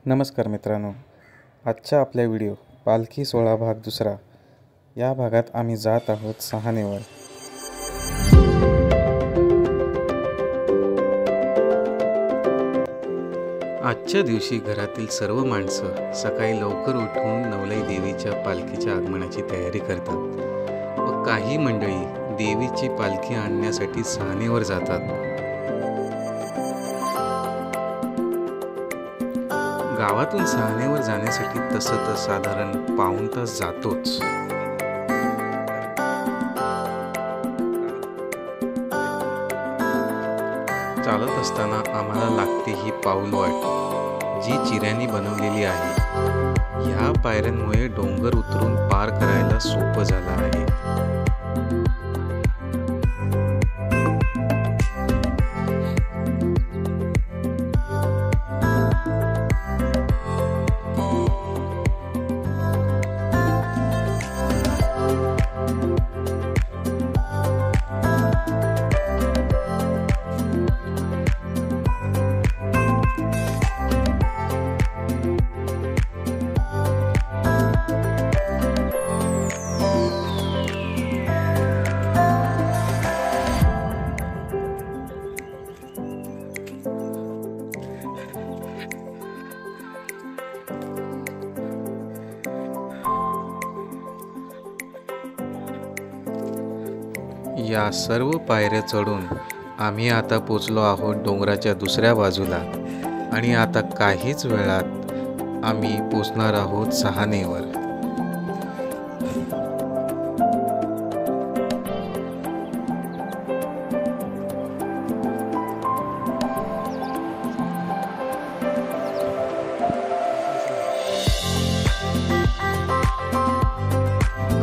नमस्कार मित्रांनो, आजच्या आपल्या व्हिडिओ पालखी सोहळा भाग दुसरा या भागात आम्ही जात आहोत सहानेवर। आजच्या दिवशी घरातील सर्व माणसं सकाळी लवकर उठून नवलाई देवीच्या पालखीच्या आगमनाची तयारी करतात व काही मंडळी देवीची पालखी आणण्यासाठी सहानेवर जातात। गावातून सहानेवर जाण्यासाठी तसं तर साधारण पाऊण तास जातोच। चालत असताना आम्हाला लागते ही पाऊलवाट, जी चिऱ्यांनी बनवलेली आहे। ह्या पायऱ्यांमुळे डोंगर उतरून पार करायला सोपं झालं आहे। या सर्व पायऱ्या चढून आम्ही आता पोचलो आहोत डोंगराच्या दुसऱ्या बाजूला आणि आता काहीच वेळात आम्ही पोचणार आहोत सहानेवर।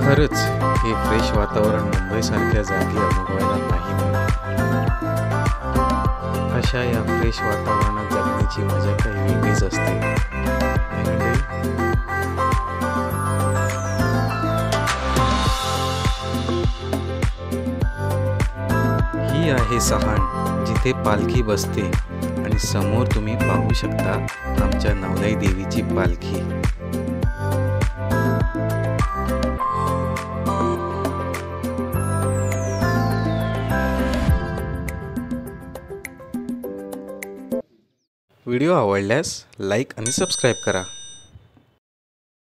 खरंच हे फ्रेश वातावरण मुंबईसारख्या जागी अनुभवायला नाही मिळत। अशा या फ्रेश वातावरणात जगण्याची मजा काही वेगळीच असते। ही आहे सहान, जिथे पालखी बसते आणि समोर तुम्ही पाहू शकता आमच्या नवलाई देवीची पालखी। व्हिडिओ आवडल्यास लाईक आणि सबस्क्राईब करा।